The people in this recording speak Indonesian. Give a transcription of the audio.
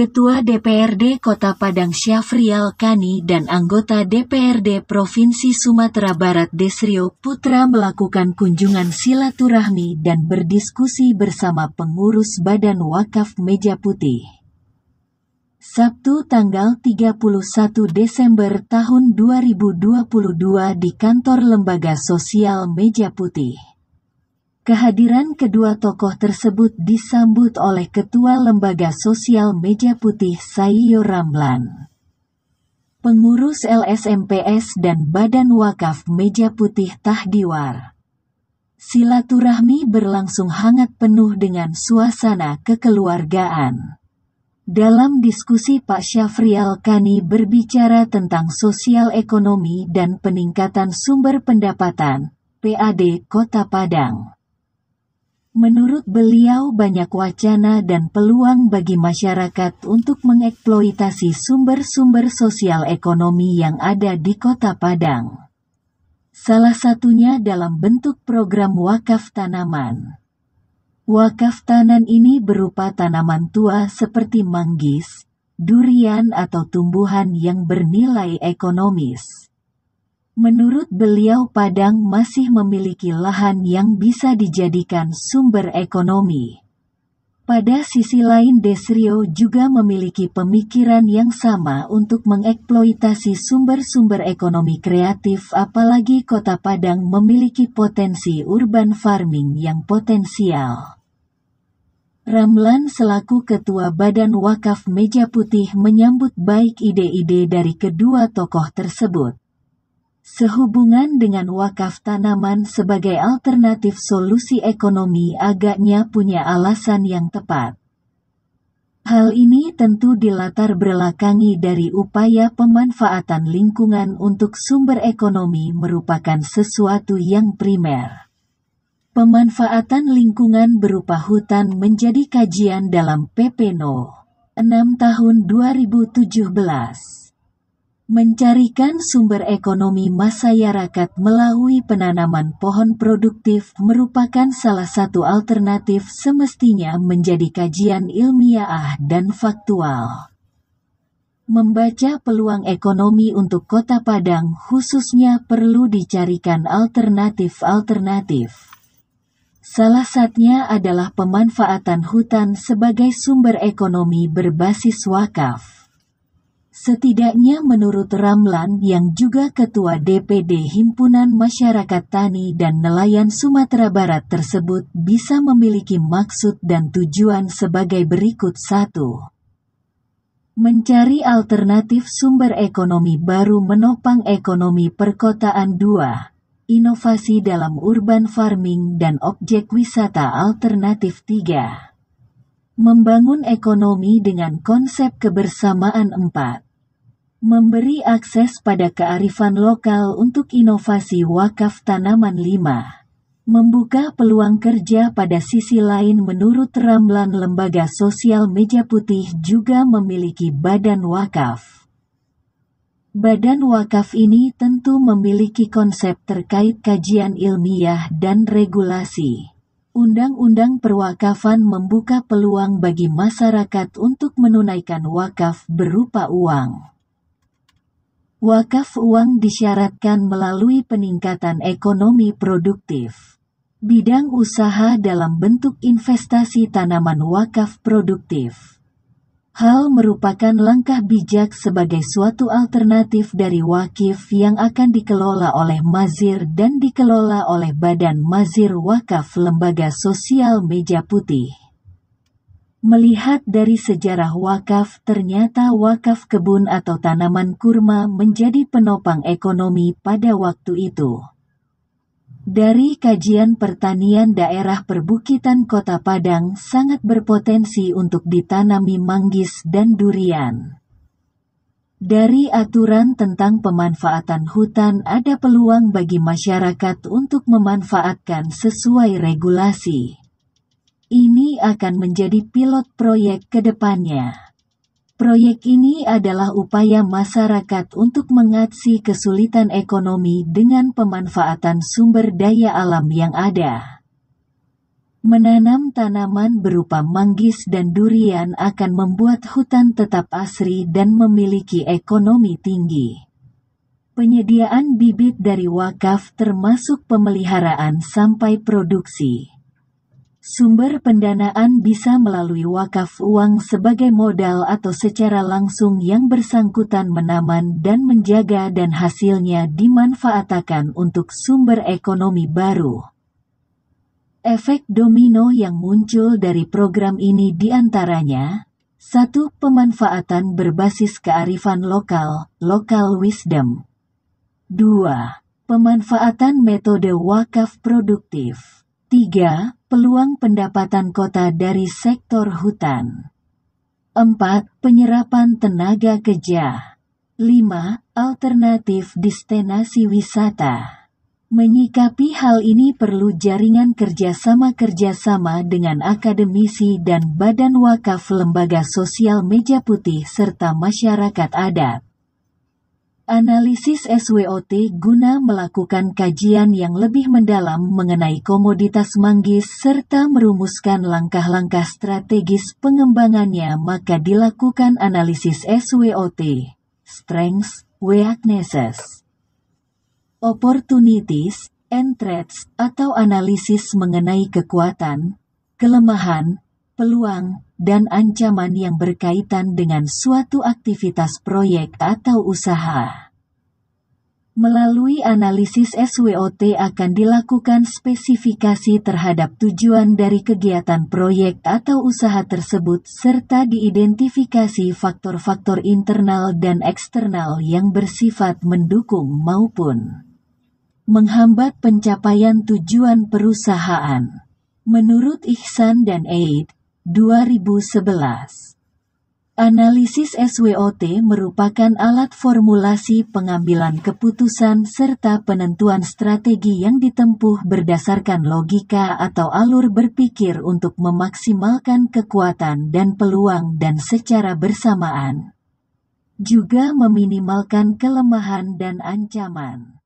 Ketua DPRD Kota Padang Syafrial Kani dan anggota DPRD Provinsi Sumatera Barat Desrio Putra melakukan kunjungan silaturahmi dan berdiskusi bersama pengurus Badan Wakaf Meja Putih. Sabtu tanggal 31 Desember tahun 2022 di kantor Lembaga Sosial Meja Putih. Kehadiran kedua tokoh tersebut disambut oleh Ketua Lembaga Sosial Meja Putih Sayyo Ramlan, pengurus LSMPS dan Badan Wakaf Meja Putih Tahdiwar. Silaturahmi berlangsung hangat penuh dengan suasana kekeluargaan. Dalam diskusi Pak Syafrial Kani berbicara tentang sosial ekonomi dan peningkatan sumber pendapatan, PAD Kota Padang. Menurut beliau banyak wacana dan peluang bagi masyarakat untuk mengeksploitasi sumber-sumber sosial ekonomi yang ada di Kota Padang. Salah satunya dalam bentuk program wakaf tanaman. Wakaf tanan ini berupa tanaman tua seperti manggis, durian atau tumbuhan yang bernilai ekonomis. Menurut beliau Padang masih memiliki lahan yang bisa dijadikan sumber ekonomi. Pada sisi lain Desrio juga memiliki pemikiran yang sama untuk mengeksploitasi sumber-sumber ekonomi kreatif apalagi Kota Padang memiliki potensi urban farming yang potensial. Ramlan selaku Ketua Badan Wakaf Meja Putih menyambut baik ide-ide dari kedua tokoh tersebut. Sehubungan dengan wakaf tanaman sebagai alternatif solusi ekonomi agaknya punya alasan yang tepat. Hal ini tentu dilatar belakangi dari upaya pemanfaatan lingkungan untuk sumber ekonomi merupakan sesuatu yang primer. Pemanfaatan lingkungan berupa hutan menjadi kajian dalam PP No. 6 tahun 2017. Mencarikan sumber ekonomi masyarakat melalui penanaman pohon produktif merupakan salah satu alternatif semestinya menjadi kajian ilmiah dan faktual. Membaca peluang ekonomi untuk Kota Padang khususnya perlu dicarikan alternatif-alternatif. Salah satunya adalah pemanfaatan hutan sebagai sumber ekonomi berbasis wakaf. Setidaknya menurut Ramlan yang juga Ketua DPD Himpunan Masyarakat Tani dan Nelayan Sumatera Barat tersebut bisa memiliki maksud dan tujuan sebagai berikut. 1. Mencari alternatif sumber ekonomi baru menopang ekonomi perkotaan. 2. Inovasi dalam urban farming dan objek wisata alternatif. 3. Membangun ekonomi dengan konsep kebersamaan. 4. Memberi akses pada kearifan lokal untuk inovasi wakaf tanaman. 5. Membuka peluang kerja pada sisi lain. Menurut Ramlan Lembaga Sosial Meja Putih juga memiliki badan wakaf. Badan wakaf ini tentu memiliki konsep terkait kajian ilmiah dan regulasi. Undang-undang perwakafan membuka peluang bagi masyarakat untuk menunaikan wakaf berupa uang. Wakaf uang disyaratkan melalui peningkatan ekonomi produktif. Bidang usaha dalam bentuk investasi tanaman wakaf produktif. Hal merupakan langkah bijak sebagai suatu alternatif dari wakif yang akan dikelola oleh Mazir dan dikelola oleh Badan Mazir Wakaf Lembaga Sosial Meja Putih. Melihat dari sejarah wakaf, ternyata wakaf kebun atau tanaman kurma menjadi penopang ekonomi pada waktu itu. Dari kajian pertanian daerah perbukitan Kota Padang sangat berpotensi untuk ditanami manggis dan durian. Dari aturan tentang pemanfaatan hutan ada peluang bagi masyarakat untuk memanfaatkan sesuai regulasi. Ini akan menjadi pilot proyek ke depannya. Proyek ini adalah upaya masyarakat untuk mengatasi kesulitan ekonomi dengan pemanfaatan sumber daya alam yang ada. Menanam tanaman berupa manggis dan durian akan membuat hutan tetap asri dan memiliki ekonomi tinggi. Penyediaan bibit dari wakaf termasuk pemeliharaan sampai produksi. Sumber pendanaan bisa melalui wakaf uang sebagai modal atau secara langsung yang bersangkutan menaman dan menjaga dan hasilnya dimanfaatkan untuk sumber ekonomi baru. Efek domino yang muncul dari program ini diantaranya: 1. Pemanfaatan berbasis kearifan lokal, local wisdom. 2. Pemanfaatan metode wakaf produktif. 3. Peluang pendapatan kota dari sektor hutan. 4. Penyerapan tenaga kerja. 5. Alternatif destinasi wisata. Menyikapi hal ini perlu jaringan kerjasama dengan akademisi dan badan wakaf, lembaga sosial meja putih serta masyarakat adat. Analisis SWOT guna melakukan kajian yang lebih mendalam mengenai komoditas manggis serta merumuskan langkah-langkah strategis pengembangannya, maka dilakukan analisis SWOT, Strengths, Weaknesses, Opportunities, and Threats, atau analisis mengenai kekuatan, kelemahan, peluang, dan ancaman yang berkaitan dengan suatu aktivitas proyek atau usaha. Melalui analisis SWOT akan dilakukan spesifikasi terhadap tujuan dari kegiatan proyek atau usaha tersebut serta diidentifikasi faktor-faktor internal dan eksternal yang bersifat mendukung maupun menghambat pencapaian tujuan perusahaan. Menurut Ihsan dan Eid, 2011. Analisis SWOT merupakan alat formulasi pengambilan keputusan serta penentuan strategi yang ditempuh berdasarkan logika atau alur berpikir untuk memaksimalkan kekuatan dan peluang dan secara bersamaan juga meminimalkan kelemahan dan ancaman.